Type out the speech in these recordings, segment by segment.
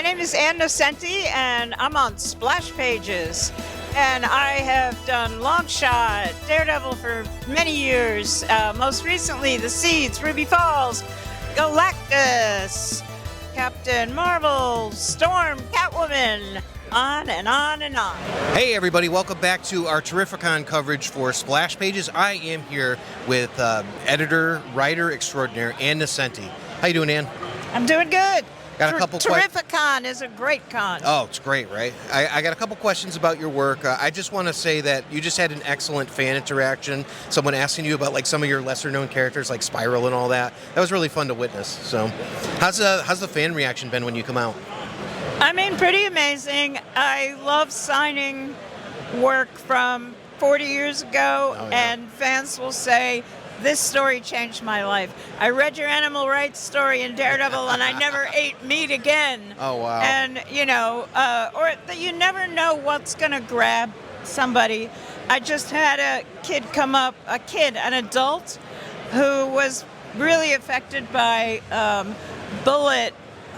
My name is Ann Nocenti, and I'm on SplashPages. And I have done Longshot, Daredevil for many years. Most recently, The Seeds, Ruby Falls, Galactus, Captain Marvel, Storm, Catwoman, on and on and on. Hey everybody, welcome back to our Terrificon coverage for SplashPages. I am here with editor, writer extraordinaire, Ann Nocenti. How you doing, Ann? I'm doing good. Got a couple Terrificon is a great con. Oh, it's great, right? I got a couple questions about your work. I just want to say that you just had an excellent fan interaction. Someone asking you about like some of your lesser known characters like Spiral and all that. That was really fun to witness. So how's the fan reaction been when you come out? I mean, pretty amazing. I love signing work from 40 years ago, and fans will say, this story changed my life. I read your animal rights story in Daredevil, and I never ate meat again. Oh, wow. And, you know, or that you never know what's going to grab somebody. I just had a kid come up, an adult, who was really affected by Bullet,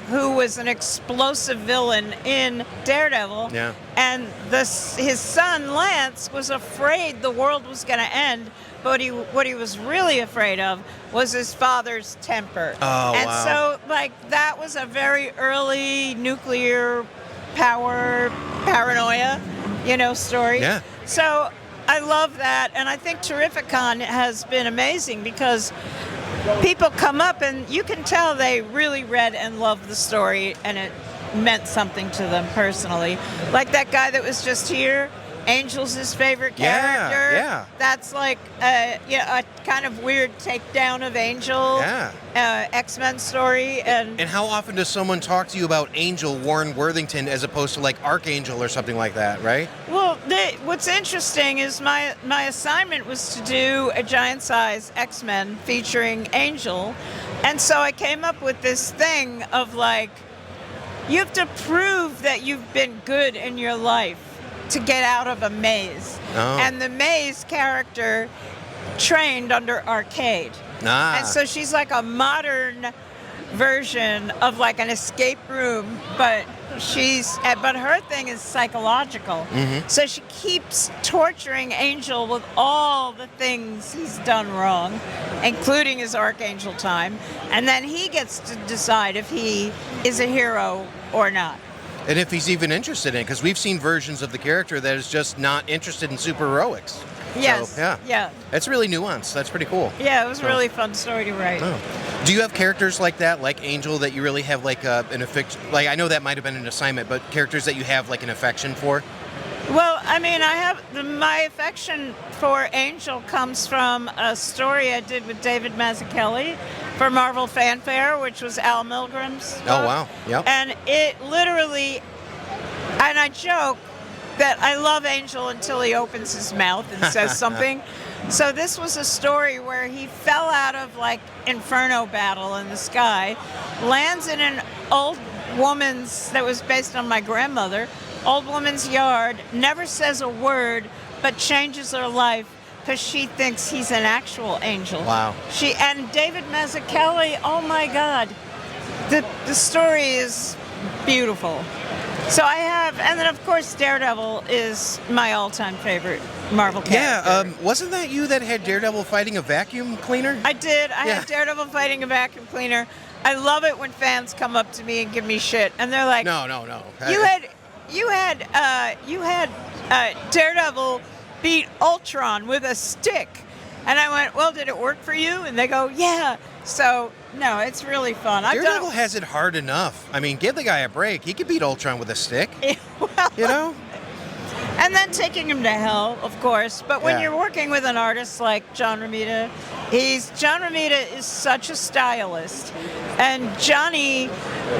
who was an explosive villain in Daredevil. Yeah. And his son, Lance, was afraid the world was going to end, but what he was really afraid of was his father's temper. Oh, and wow. so, like, that was a very early nuclear power paranoia, story. Yeah. So I love that, and I think Terrificon has been amazing because people come up and you can tell they really read and loved the story and it meant something to them personally. Like that guy that was just here, Angel's his favorite character. Yeah. That's like a kind of weird takedown of Angel. Yeah. X-Men story. And how often does someone talk to you about Angel Warren Worthington as opposed to like Archangel or something like that, right? Well, what's interesting is my assignment was to do a giant size X-Men featuring Angel. And so I came up with this thing of like, you have to prove that you've been good in your life to get out of a maze. Oh. And the maze character trained under Arcade. Ah. And so she's like a modern version of like an escape room, but her thing is psychological. Mm-hmm. So she keeps torturing Angel with all the things he's done wrong, including his Archangel time, and then he gets to decide if he is a hero or not. And if he's even interested in it, because we've seen versions of the character that is just not interested in superheroics. Yes. So, yeah. It's really nuanced. That's pretty cool. Yeah, it was a really fun story to write. Oh. Do you have characters like that, like Angel, that you really have like an affection? Like, I know that might have been an assignment, but characters that you have like an affection for? Well, I mean, my affection for Angel comes from a story I did with David Mazzucchelli for Marvel Fanfare, which was Al Milgram's book. Oh, wow. Yep. And it literally, and I joke that I love Angel until he opens his mouth and says something. So this was a story where he fell out of like Inferno battle in the sky, lands in an old woman's, that was based on my grandmother, old woman's yard, never says a word, but changes her life because she thinks he's an actual angel. Wow. And David Mazzucchelli, oh my God, the story is beautiful. So I have, and then of course Daredevil is my all-time favorite Marvel character. Yeah, wasn't that you that had Daredevil fighting a vacuum cleaner? I did. I had Daredevil fighting a vacuum cleaner. I love it when fans come up to me and give me shit, and they're like, No. You had Daredevil beat Ultron with a stick. And I went, well, did it work for you? And they go, yeah. So, no, it's really fun. Daredevil has it hard enough. I mean, give the guy a break. He could beat Ultron with a stick. Well, and then taking him to hell, of course. But when you're working with an artist like John Romita, John Romita is such a stylist. And Johnny,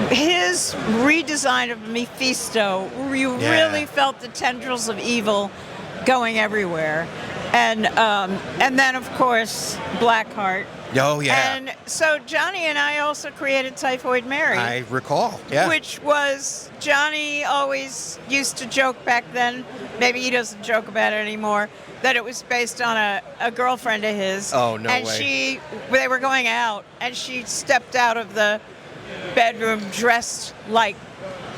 his redesign of Mephisto, you really felt the tendrils of evil going everywhere. And then, of course, Blackheart. Oh, yeah. And so Johnny and I also created Typhoid Mary. I recall, yeah. Which was, Johnny always used to joke back then, maybe he doesn't joke about it anymore, that it was based on a girlfriend of his. Oh, no way. And they were going out, and she stepped out of the bedroom dressed like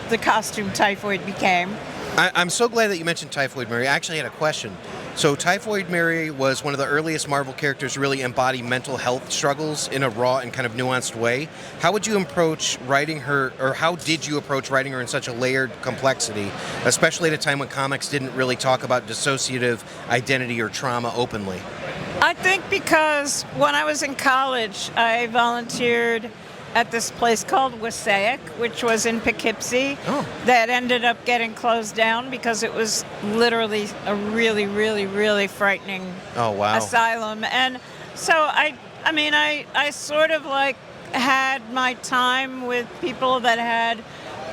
the costume Typhoid became. I'm so glad that you mentioned Typhoid Mary. I actually had a question. So Typhoid Mary was one of the earliest Marvel characters to really embody mental health struggles in a raw and kind of nuanced way. How would you approach writing her, or how did you approach writing her in such a layered complexity, especially at a time when comics didn't really talk about dissociative identity or trauma openly? I think because when I was in college, I volunteered at this place called Wassaic, which was in Poughkeepsie, that ended up getting closed down because it was literally a really, really, really frightening asylum. And so I sort of like had my time with people that had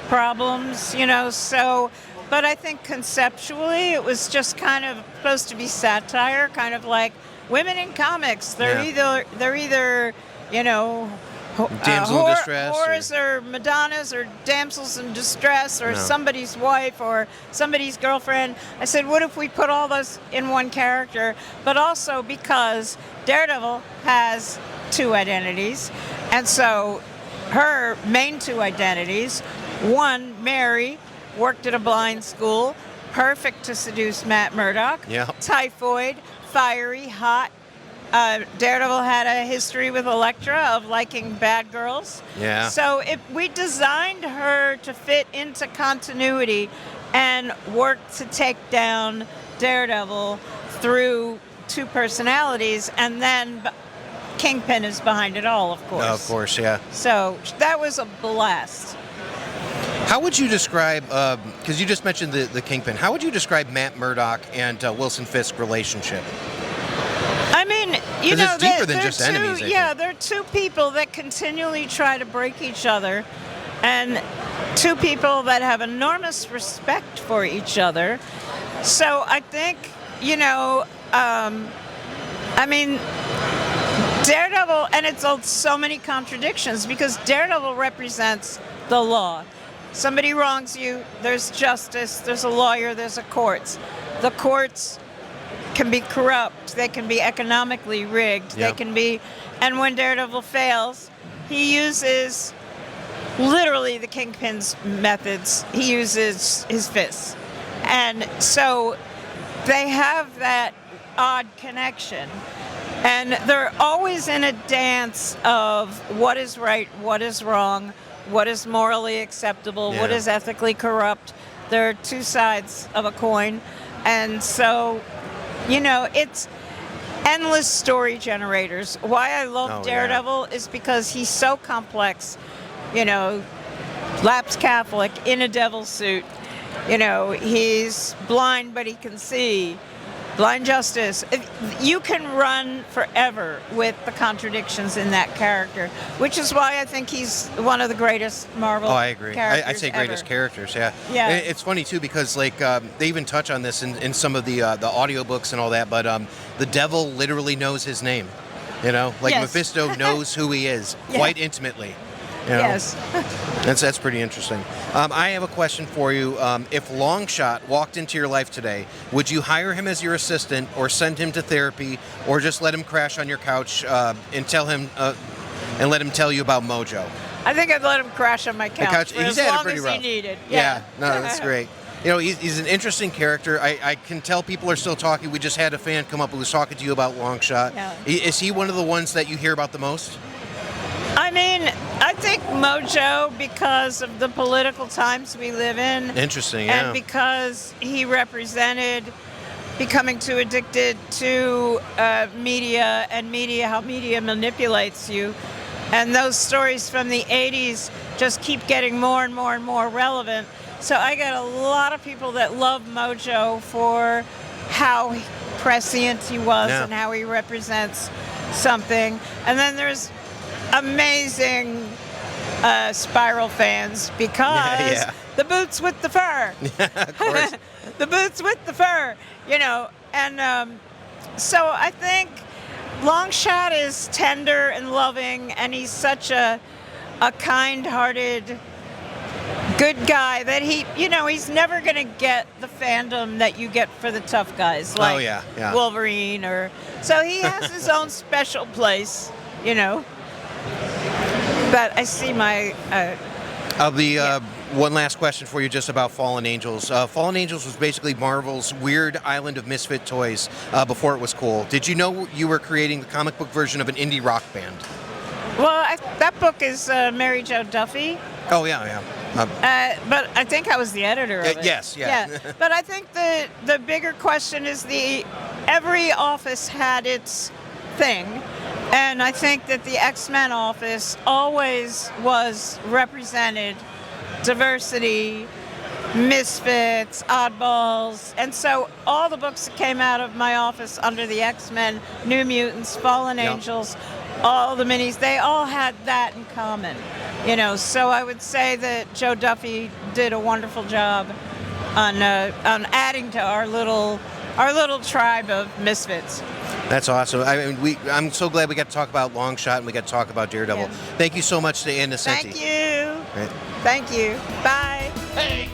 problems, you know, so, but I think conceptually it was just kind of supposed to be satire, kind of like women in comics. They're either, you know, damsel in distress, whores or Madonnas or damsels in distress or somebody's wife or somebody's girlfriend. I said, what if we put all those in one character? But also because Daredevil has two identities, and so her main two identities, one, Mary, worked at a blind school, perfect to seduce Matt Murdock. Typhoid, fiery, hot. Daredevil had a history with Elektra of liking bad girls. So we designed her to fit into continuity and work to take down Daredevil through two personalities, and then Kingpin is behind it all, of course. Of course, yeah. So that was a blast. How would you describe, because you just mentioned the Kingpin, how would you describe Matt Murdock and Wilson Fisk relationship? I mean, you know, it's deeper than just enemies. They're two people that continually try to break each other, and two people that have enormous respect for each other. So I think, you know, I mean, Daredevil, and it's so many contradictions because Daredevil represents the law. Somebody wrongs you, there's justice, there's a lawyer, there's a courts. The courts can be corrupt, they can be economically rigged, they can be, and when Daredevil fails, he uses literally the Kingpin's methods. He uses his fists. And so they have that odd connection. And they're always in a dance of what is right, what is wrong, what is morally acceptable, what is ethically corrupt. There are two sides of a coin. And so, you know, it's endless story generators. Why I love Daredevil is because he's so complex, you know, lapsed Catholic in a devil suit. You know, he's blind but he can see. Blind Justice. You can run forever with the contradictions in that character, which is why I think he's one of the greatest Marvel I agree. I'd say greatest ever. characters, yeah. It's funny, too, because like they even touch on this in some of the audiobooks and all that, but the devil literally knows his name, you know? Like Mephisto knows who he is quite intimately. You know? Yes. That's pretty interesting. I have a question for you. If Longshot walked into your life today, would you hire him as your assistant or send him to therapy or just let him crash on your couch and tell him and let him tell you about Mojo? I think I'd let him crash on my couch for he's as had long it pretty as rough. he needed. No, that's great. You know, he's an interesting character. I can tell people are still talking. We just had a fan come up who was talking to you about Longshot. Is he one of the ones that you hear about the most? I mean, I think Mojo, because of the political times we live in. Interesting, yeah. And because he represented becoming too addicted to media and how media manipulates you. And those stories from the 80s just keep getting more and more and more relevant. So I got a lot of people that love Mojo for how prescient he was and how he represents something. And then there's amazing Spiral fans because the boots with the fur. Of course. The boots with the fur, you know. And so I think Longshot is tender and loving, and he's such a kind-hearted, good guy that he's never going to get the fandom that you get for the tough guys like Wolverine so he has his own special place, you know. But I see my One last question for you just about Fallen Angels. Fallen Angels was basically Marvel's weird island of misfit toys before it was cool. Did you know you were creating the comic book version of an indie rock band? Well, that book is Mary Jo Duffy. Oh, yeah. But I think I was the editor of it. Yes, yeah. But I think the bigger question is every office had its thing. And I think that the X-Men office always was represented diversity, misfits, oddballs. And so all the books that came out of my office under the X-Men, New Mutants, Fallen Angels, all the minis, they all had that in common. So I would say that Joe Duffy did a wonderful job on adding to our little tribe of misfits. That's awesome. I'm so glad we got to talk about Longshot and we got to talk about Daredevil. Yeah. Thank you so much to Ann Nocenti. Thank you. Right. Thank you. Bye. Hey,